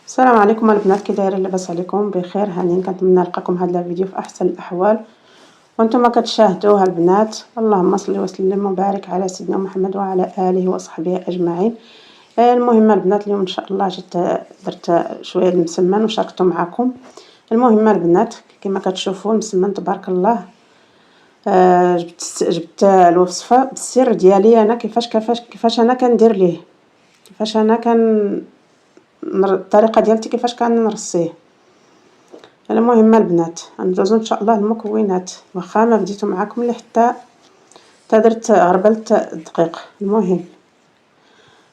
السلام عليكم البنات، كي دايرين؟ لاباس عليكم بخير؟ هانيين. كنتمنى نلقاكم هذا الفيديو في احسن الاحوال وانتم كتشاهدوها البنات. اللهم صل وسلم وبارك على سيدنا محمد وعلى اله وصحبه اجمعين. المهم البنات، اليوم ان شاء الله جيت درت شويه المسمن وشاركته معكم. المهم البنات، كما كتشوفوا المسمن تبارك الله. جبت الوصفه بالسر ديالي انا، كيفاش انا كندير ليه، كيفاش انا الطريقه ديالتي كيفاش كنرصيه. المهم البنات، غندوزو ان شاء الله المكونات، واخا ما بديتو معاكم اللي حتى درت غربلت الدقيق. المهم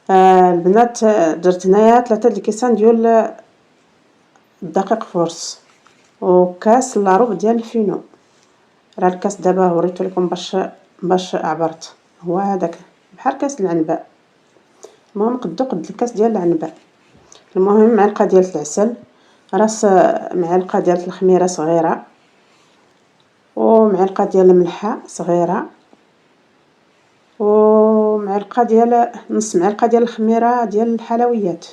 البنات، درت هنايا 3 الكيسان ديال الدقيق فورس وكاس لاروب ديال الفينو. راه الكاس دابا وريتو لكم باش عبرت، هو هذاك بحال كاس العنباء. المهم قد الكاس ديال العنباء. المهم معلقه ديال العسل، راس معلقه ديال الخميره صغيره، ومعلقه ديال الملحه صغيره، ومعلقه ديال نص معلقه ديال الخميره ديال الحلويات.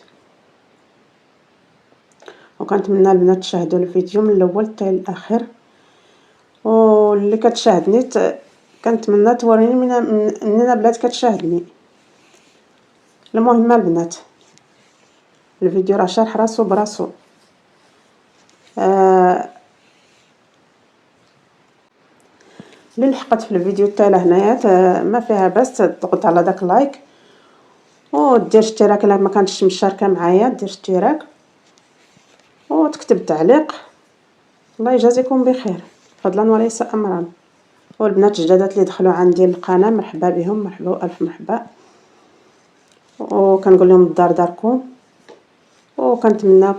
وكنتمنى البنات تشاهدوا الفيديو من الاول حتى الاخر، واللي كتشاهدني كنتمنى توريني منين بلات كتشاهدني. المهم البنات، الفيديو راه شارح راسو براسو. اللي لحقت في الفيديو حتى لهنايا ما فيها بس تضغط على داك لايك ودير اشتراك الا ما كانتش مشاركه معايا، دير اشتراك وتكتب تعليق. الله يجازيكم بخير فضلا وليس امرا. والبنات الجداد اللي دخلوا عندي القناه مرحبا بهم، مرحبا والف مرحبا، وكنقول لهم الدار داركم، وكنتمنى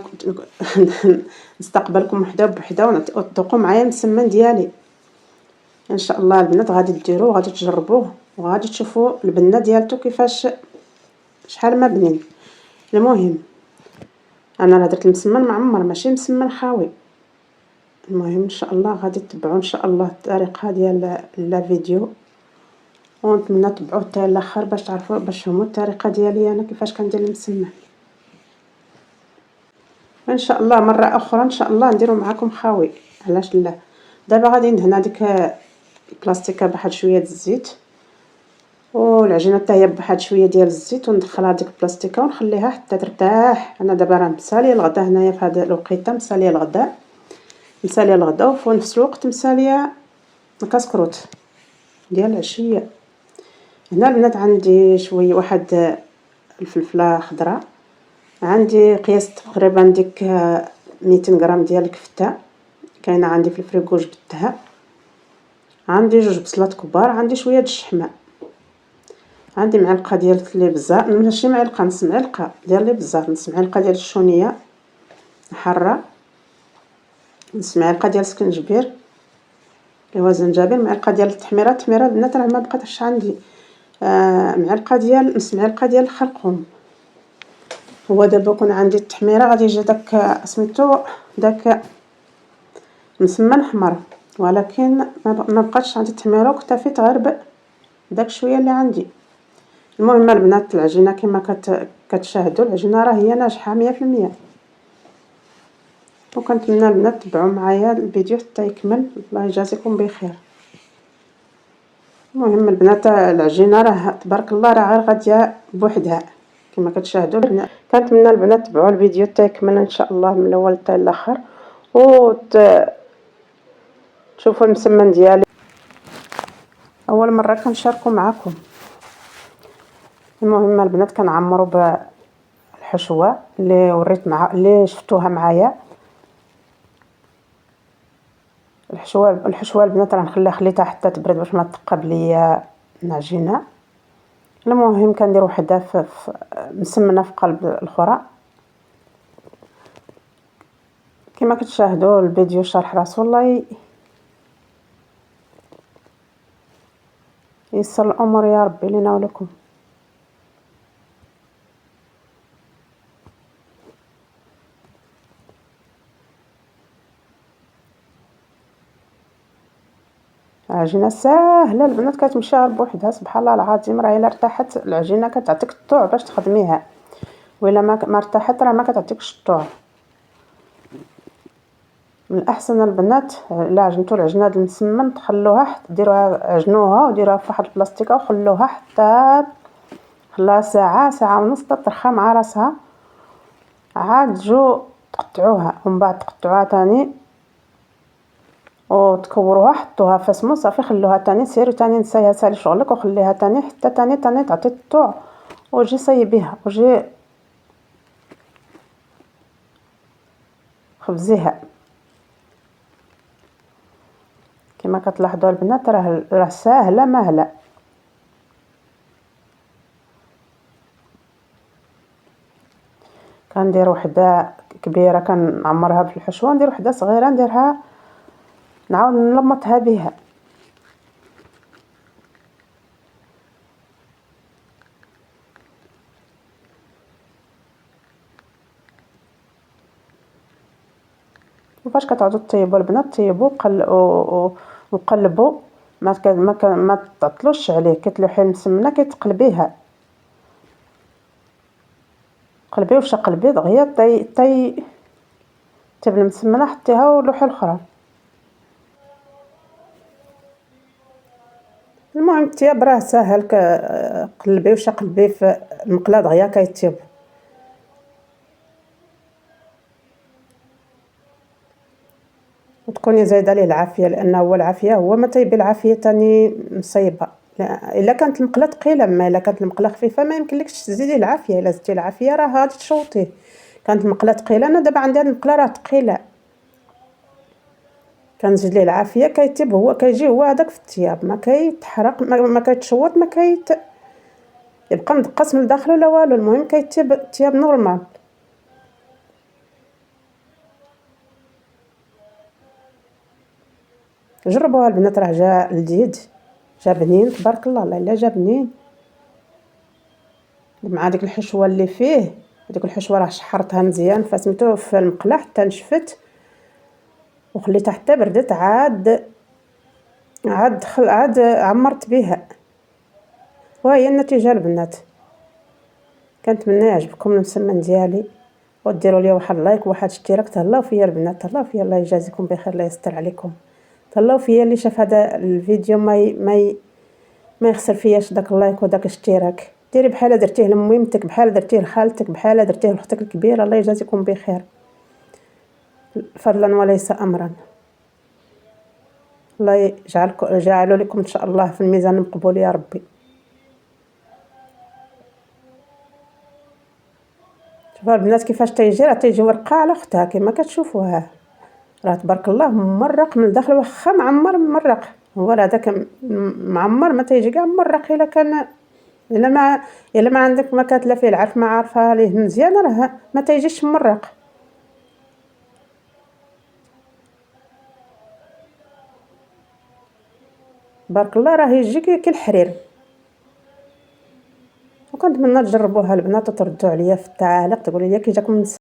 نستقبلكم وحده بوحده وتذوقوا معايا المسمن ديالي ان شاء الله. البنات غادي ديروه وغادي تجربوه وغادي تشوفوا البنه ديالته كيفاش شحال ما بنين. المهم انا راه درت المسمن معمر ماشي مسمن خاوي. المهم ان شاء الله غادي تتبعوا ان شاء الله الطريقه ديال الفيديو، ونتمنى تبعوه حتى الاخر باش تعرفوا باش تفهموا الطريقه ديالي انا كيفاش كندير المسمن. ان شاء الله مره اخرى ان شاء الله نديرو معكم خاوي، علاش لا. دابا غادي ندهن هذيك البلاستيكه بواحد شويه الزيت، والعجينه حتى هي بواحد شويه ديال الزيت، وندخلها ديك البلاستيكه ونخليها حتى ترتاح. انا دابا راه مساليه الغدا هنايا في هذا الوقيته، مساليه الغدا وفي نفس الوقت مساليه الكسكروت ديال العشيه. هنا البنات عندي شويه واحد الفلفله خضراء، عندي قياس تقريبا ديك 200 غرام ديال الكفته كاينه عندي في الفريكو جبدتها، عندي 2 بصلات كبار، عندي شويه د الشحمه، عندي معلقه ديال الابزار، ماشي معلقه، نص معلقه ديال الابزار، نص معلقه ديال الشونيه حاره، نص معلقه ديال السكنجبير اللي هو زنجبيل، معلقه ديال التحميره البنات راه ما بقاتش عندي، معلقه ديال نص معلقه ديال الخرقوم. هو دابا كون عندي التحميره غادي يجي داك سميتو داك مسمن حمر، ولكن ما بقاتش عندي التحميره وكتفيت غير داك شويه اللي عندي. المهم البنات، العجينه كما كتشاهدوا العجينه راه هي ناجحه 100%، وكنتمنى البنات تبعوا معايا الفيديو حتى يكمل. الله يجازيكم بخير. المهم البنات، العجينه راه تبارك الله راه غير غاديه بوحدها كما كتشاهدوا. كنتمنى البنات تبعوا الفيديو حتى يكمل ان شاء الله من الاول حتى الاخر، تشوفوا المسمن ديالي اول مره كنشاركو معكم. المهم البنات كنعمروا بالحشوه اللي وريت اللي شفتوها معايا. الحشوه البنات راه خليتها حتى تبرد باش ما تقب ليا العجينه. المهم كندير وحده مسمنه في قلب الاخرى كما كتشاهدوا. الفيديو شرح راسو، الله ييسر الامور يا ربي لينا ولكم. عجينه ساهله البنات، كتمشي غير بوحدها، سبحان الله العظيم. راه الا ارتاحت العجينه كتعطيك الطوع باش تخدميها. وإلا ما ارتاحت راه ما كتعطيكش الطوع. من الأحسن البنات إلا عجنتو العجينة المسمن تخلوها ديروها عجنوها وديروها في واحد البلاستيكة وخلوها حتى خلاها ساعة ساعة ونص تطرخها مع راسها، عاد تجو تقطعوها ومن بعد تقطعوها تاني وتكوروها حطوها في سمو صافي خلوها تاني سيري تاني نسايها سالي شغلك وخليها تاني حتى تاني تعطي الطوع وجي صيبيها وجي خبزيها. كما كتلاحظوا البنات راه ساهله ماهله. كندير وحده كبيره كنعمرها في الحشوه، ندير وحده صغيره نديرها نعاود نلمطها بها. وفاش كتعودوا طيبوا البنات طيبوا وقلبوا ما تعطلوش عليه، كتلوحي المسمنه كتقلبيها قلبي وشق البيض غير تبل المسمنه حطيها ولوحي الاخرى. المهم الطياب راه ساهل، قلبي وشقلبي في المقله دغيا كيطيب. وتكوني زايده ليه العافيه لانه هو العافيه هو ما تيبي العافيه تاني مصيبه. الا كانت المقله ثقيله، اما الا كانت المقله خفيفه ما يمكنلكش تزيدي العافيه، الا زدتي العافيه راه غادي تشوطيه. كانت المقله ثقيله، انا دابا عندي هاد المقله راه ثقيله كنزيد ليه العافيه كيطيب هو كيجي هو هذاك في الطياب ما كيتحرق ما كيتشوط يبقى مدقص من الداخل ولا والو. المهم كيطيب الطياب نورمال. جربوها البنات راه جا لذيذ جا بنين تبارك الله. لا الا جا بنين مع ديك الحشوه اللي فيه. هذيك الحشوه راه شحرتها مزيان فسميتو في المقله حتى نشفت وخليتها حتى بردت عاد عمرت بها. وهي النتيجه البنات. كنتمنى يعجبكم المسمن ديالي وديروا لي واحد لايك وواحد اشتراك. تهلاو فيا البنات تهلاو فيا، الله يجازيكم بخير الله يستر عليكم. تهلاو فيا اللي شاف هذا الفيديو ما يخسر فياش داك اللايك وداك الاشتراك. ديري بحال درتيه لميمتك، بحال درتيه لخالتك، بحال درتيه لاختك الكبيره. الله يجازيكم بخير فضلا وليس امرا. الله يجعلوا لكم ان شاء الله في الميزان المقبول يا ربي. شوفوا البنات كيفاش تيجي ورقه على اختها كما كتشوفوها. راه تبارك الله ممرق من الداخل واخا معمر ممرق. هو هذاك معمر ما تيجي كاع ممرق. الا كان الا ما عندك ما كاتله فيه العرف ما عارفه ليه مزيان راه ما تيجيش ممرق. بارك الله راه يجي كالحرير. وكنتمنى تجربوها البنات وتردوا عليا في التعاليق تقولوا لي كي جاكم